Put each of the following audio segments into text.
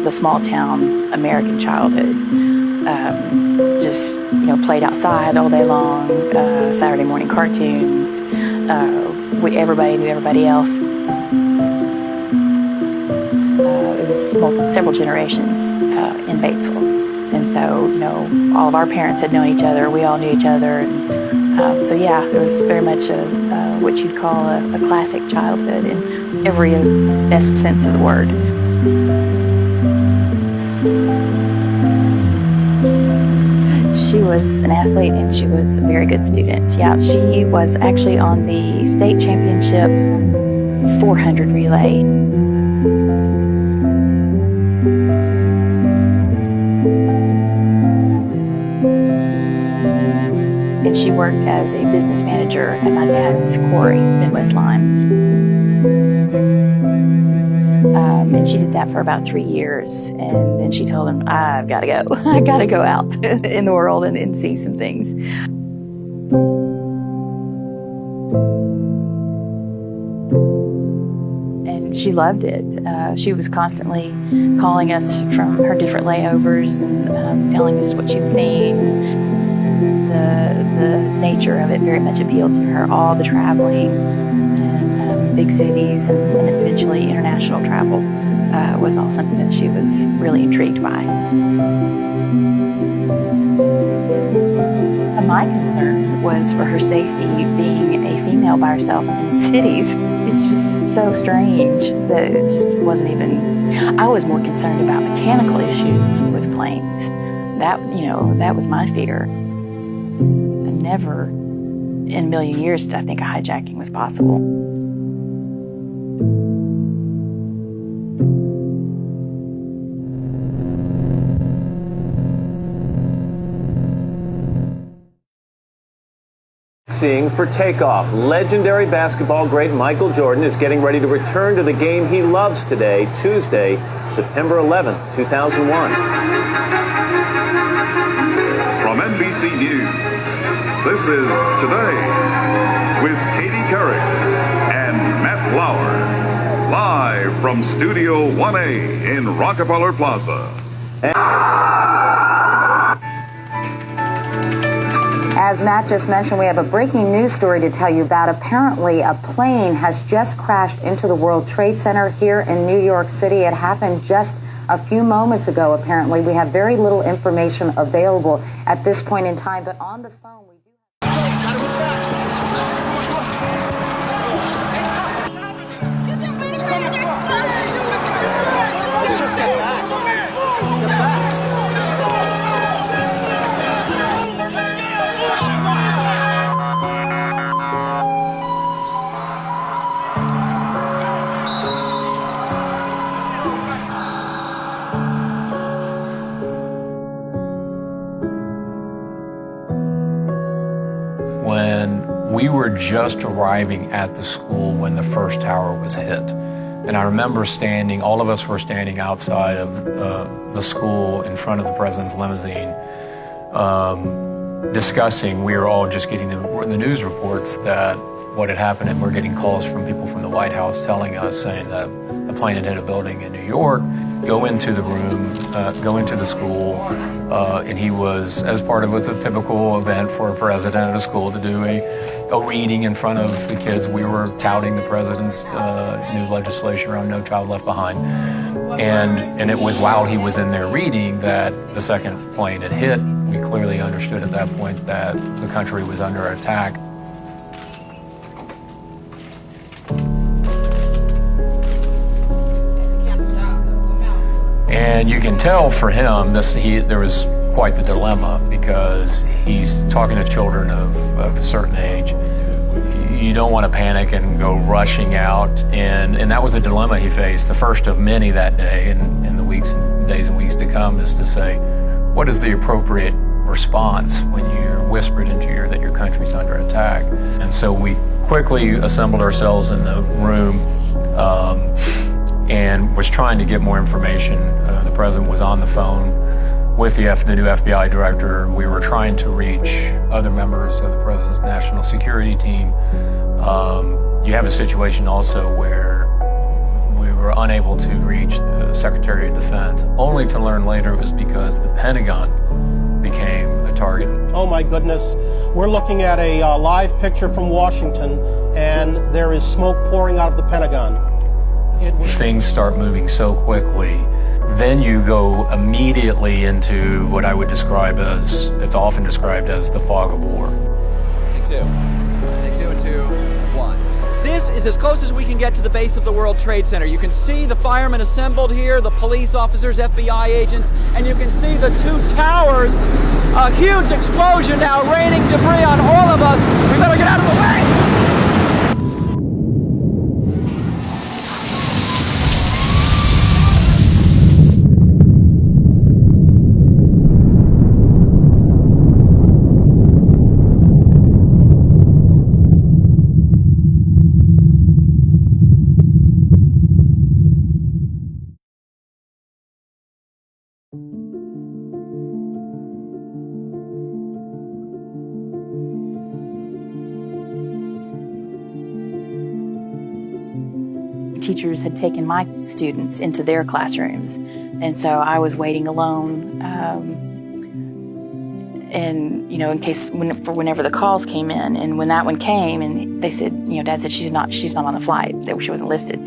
the small town American childhood. Just, played outside all day long, Saturday morning cartoons. Everybody knew everybody else. It was several generations in Batesville. And so, all of our parents had known each other. We all knew each other. And it was very much what you'd call a classic childhood in every best sense of the word. She was an athlete and she was a very good student. Yeah, she was actually on the state championship 400 relay. And she worked as a business manager at my dad's quarry, Midwest Lime. And she did that for about 3 years. And then she told him, I've got to go. I got to go out in the world and see some things. And she loved it. She was constantly calling us from her different layovers and telling us what she'd seen. The nature of it very much appealed to her, all the traveling and big cities and eventually international travel was all something that she was really intrigued by. My concern was for her safety, being a female by herself in cities. It's just so strange that it just wasn't even... I was more concerned about mechanical issues with planes. That was my fear. Never in a million years did I think a hijacking was possible. Seeing for takeoff, legendary basketball great Michael Jordan is getting ready to return to the game he loves today, Tuesday, September 11th, 2001. From NBC News, this is Today with Katie Couric and Matt Lauer, live from Studio 1A in Rockefeller Plaza. As Matt just mentioned, we have a breaking news story to tell you about. Apparently, a plane has just crashed into the World Trade Center here in New York City. It happened just a few moments ago, apparently. We have very little information available at this point in time, but on the phone, we do Let's just get back. Get back. When we were just arriving at the school when the first tower was hit. And I remember all of us were standing outside of the school in front of the president's limousine, discussing. We were all just getting the news reports that what had happened, and we're getting calls from people from the White House telling us, saying that a plane had hit a building in New York. Go into the room, go into the school, and he was, as part of what's a typical event for a president at a school to do a reading in front of the kids. We were touting the president's new legislation around No Child Left Behind. And it was while he was in there reading that the second plane had hit. We clearly understood at that point that the country was under attack. And you can tell for him, there was quite the dilemma, because he's talking to children of a certain age. You don't want to panic and go rushing out, and that was a dilemma he faced, the first of many that day, and in the days and weeks to come, is to say, what is the appropriate response when you're whispered into your ear that your country's under attack? And so we quickly assembled ourselves in the room, and was trying to get more information. The president was on the phone with the new FBI director. We were trying to reach other members of the president's national security team. You have a situation also where we were were unable to reach the Secretary of Defense, only to learn later it was because the Pentagon became a target. Oh my goodness. We're looking at a live picture from Washington, and there is smoke pouring out of the Pentagon. Things start moving so quickly. Then you go immediately into what I would describe as, it's often described as the fog of war. Take two. Take 2 and 2, 1. This is as close as we can get to the base of the World Trade Center. You can see the firemen assembled here, the police officers, FBI agents, and you can see the two towers. A huge explosion now raining debris on all of us. We better get out of the way! Teachers had taken my students into their classrooms, and so I was waiting alone. And in case whenever the calls came in, and when that one came, and they said, Dad said she's not on the flight, that she wasn't listed.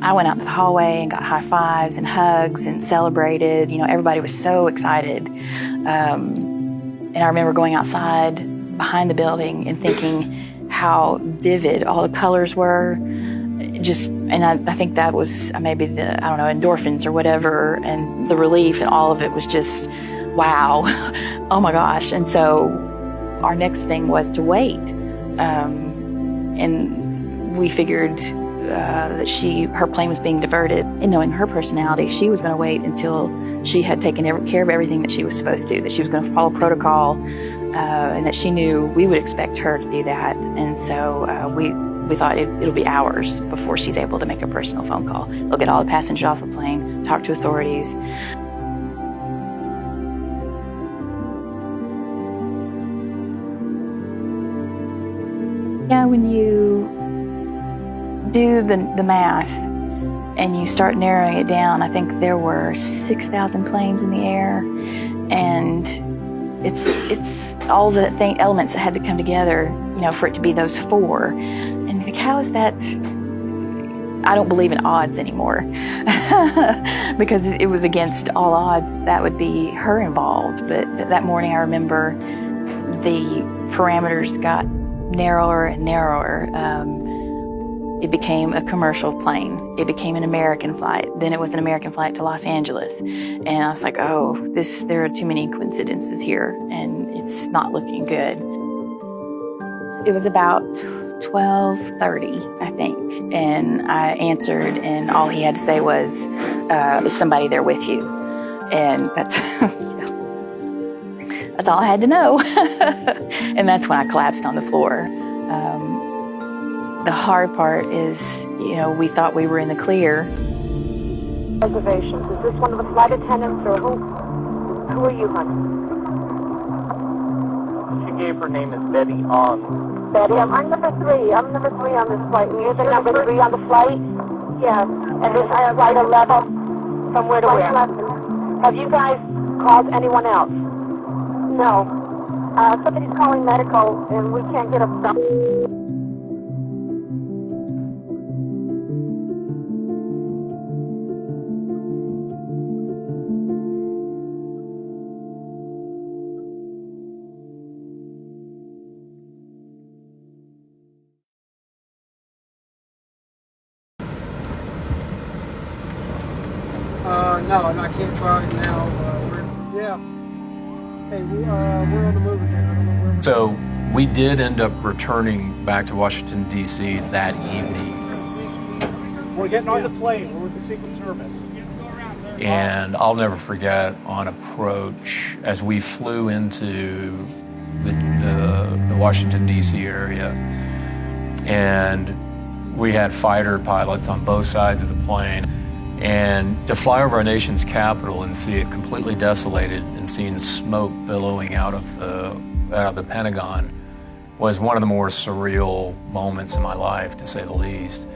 I went out to the hallway and got high fives and hugs and celebrated. Everybody was so excited. And I remember going outside behind the building and thinking how vivid all the colors were. And I think that was maybe the, endorphins or whatever, and the relief and all of it was just, wow, oh my gosh. And so our next thing was to wait. And we figured that her plane was being diverted. And knowing her personality, she was going to wait until she had taken care of everything that she was supposed to, that she was going to follow protocol, and that she knew we would expect her to do that. And so we thought it'll be hours before she's able to make a personal phone call. They'll get all the passengers off the plane, talk to authorities. Yeah, when you do the math and you start narrowing it down, I think there were 6,000 planes in the air, and it's all the elements that had to come together, for it to be those four. And I think, how is that? I don't believe in odds anymore because it was against all odds that would be her involved. But that morning, I remember the parameters got narrower and narrower. It became a commercial plane. It became an American flight. Then it was an American flight to Los Angeles. And I was like, there are too many coincidences here, and it's not looking good. It was about 12:30, I think, and I answered, and all he had to say was, is somebody there with you? And that's that's all I had to know. And that's when I collapsed on the floor. The hard part is, we thought we were in the clear. Reservations. Is this one of the flight attendants, or who are you, honey? She gave her name as Betty on. Betty, I'm number 3. I'm number 3 on this flight. And you're the number 3 on the flight? Yes. And this is flight 11? From where to where? 11. Have you guys called anyone else? No. Somebody's calling medical, and we can't get a stop. No, I can't try it now. We're on the move again. I don't know where So we did end up returning back to Washington, D.C. that evening. We're getting on the plane. We're with the Secret Service. And I'll never forget on approach, as we flew into the Washington, D.C. area, and we had fighter pilots on both sides of the plane. And to fly over our nation's capital and see it completely desolated and seeing smoke billowing out of the Pentagon was one of the more surreal moments in my life, to say the least.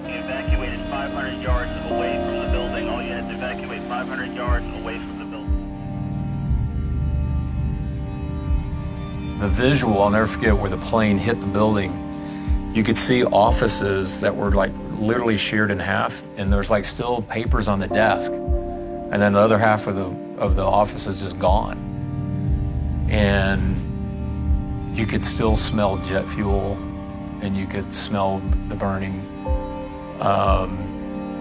We evacuated 5 500 yards away from the building. All you had to evacuate 500 yards away from the building. The visual, I'll never forget where the plane hit the building. You could see offices that were like literally sheared in half, and there's like still papers on the desk. And then the other half of the office is just gone. And you could still smell jet fuel, and you could smell the burning.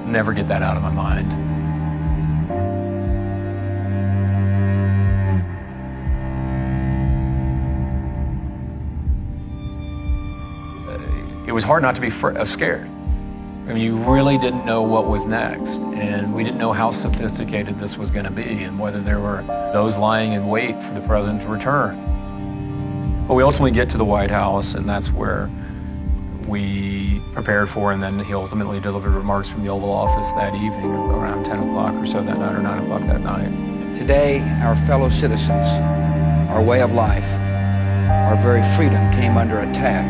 Never get that out of my mind. It was hard not to be scared. I mean, you really didn't know what was next, and we didn't know how sophisticated this was going to be and whether there were those lying in wait for the president to return. But we ultimately get to the White House, and that's where we prepared for, and then he ultimately delivered remarks from the Oval Office that evening around 10 o'clock or so that night, or 9 o'clock that night. Today, our fellow citizens, our way of life, our very freedom came under attack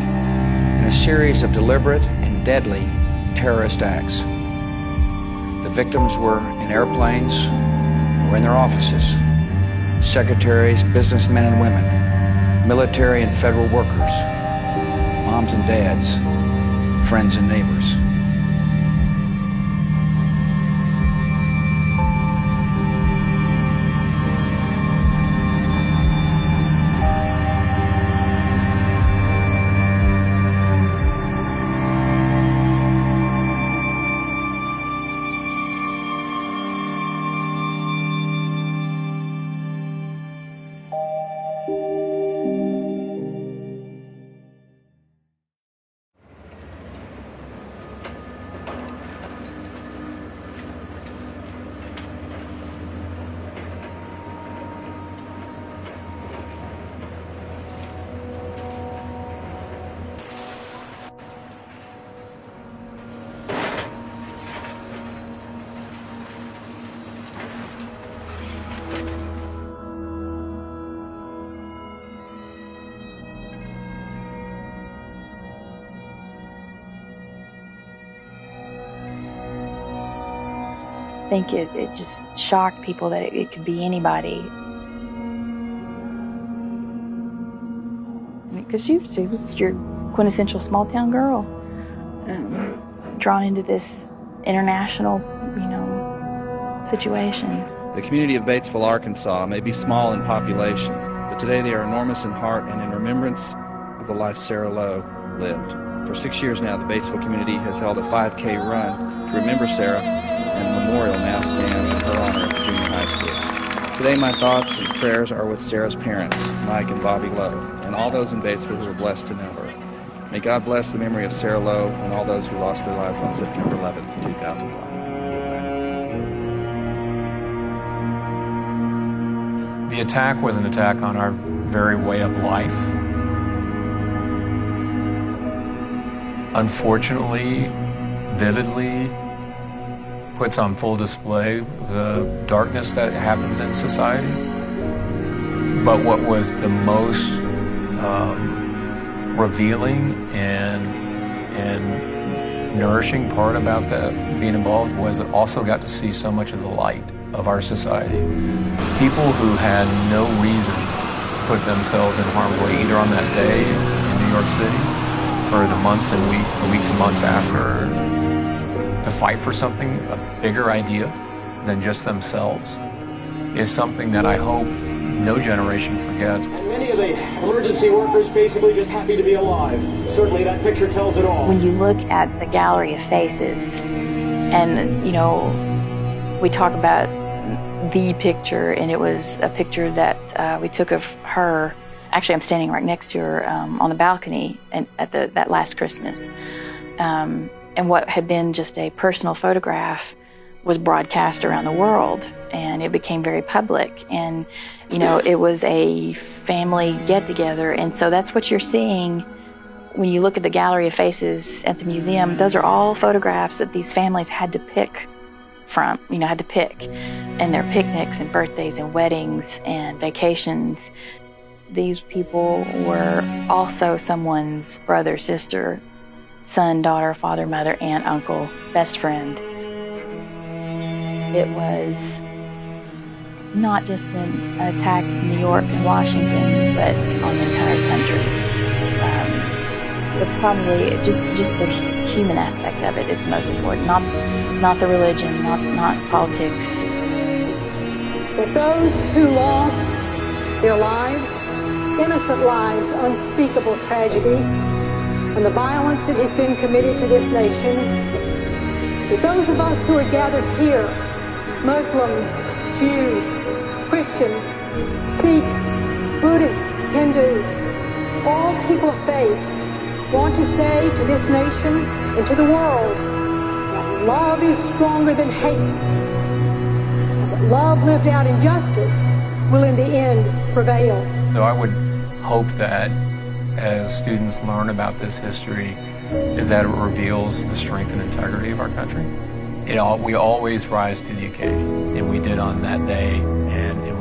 in a series of deliberate and deadly terrorist acts. The victims were in airplanes or in their offices. Secretaries, businessmen and women, military and federal workers, moms and dads, friends and neighbors. I think it just shocked people that it could be anybody. Because she was your quintessential small town girl, drawn into this international, situation. The community of Batesville, Arkansas may be small in population, but today they are enormous in heart and in remembrance of the life Sara Low lived. For 6 years now, the Batesville community has held a 5K run to remember Sara, and a memorial now stands in her honor at the junior high school. Today my thoughts and prayers are with Sara's parents, Mike and Bobby Low, and all those in Batesville who are blessed to know her. May God bless the memory of Sara Low and all those who lost their lives on September 11th, 2001. The attack was an attack on our very way of life. Unfortunately, vividly, puts on full display the darkness that happens in society. But what was the most revealing and nourishing part about that being involved was it also got to see so much of the light of our society. People who had no reason to put themselves in harm's way either on that day in New York City or the weeks and months after, to fight for something, a bigger idea than just themselves, is something that I hope no generation forgets. And many of the emergency workers basically just happy to be alive. Certainly that picture tells it all. When you look at the gallery of faces, and we talk about the picture, and it was a picture that we took of her. Actually, I'm standing right next to her on the balcony at that last Christmas. And what had been just a personal photograph was broadcast around the world, and it became very public. And, it was a family get-together. And so that's what you're seeing when you look at the gallery of faces at the museum. Those are all photographs that these families had to pick from, had to pick. And their picnics and birthdays and weddings and vacations. These people were also someone's brother, sister, son, daughter, father, mother, aunt, uncle, best friend. it was not just an attack in New York and Washington, but on the entire country. But probably just the human aspect of it is the most important, not the religion, not politics. That those who lost their lives, innocent lives, unspeakable tragedy, and the violence that has been committed to this nation, that those of us who are gathered here, Muslim, Jew, Christian, Sikh, Buddhist, Hindu, all people of faith, want to say to this nation and to the world that love is stronger than hate, and that love lived out in justice will in the end prevail. So I would hope that as students learn about this history, is that it reveals the strength and integrity of our country. We always rise to the occasion, and we did on that day, and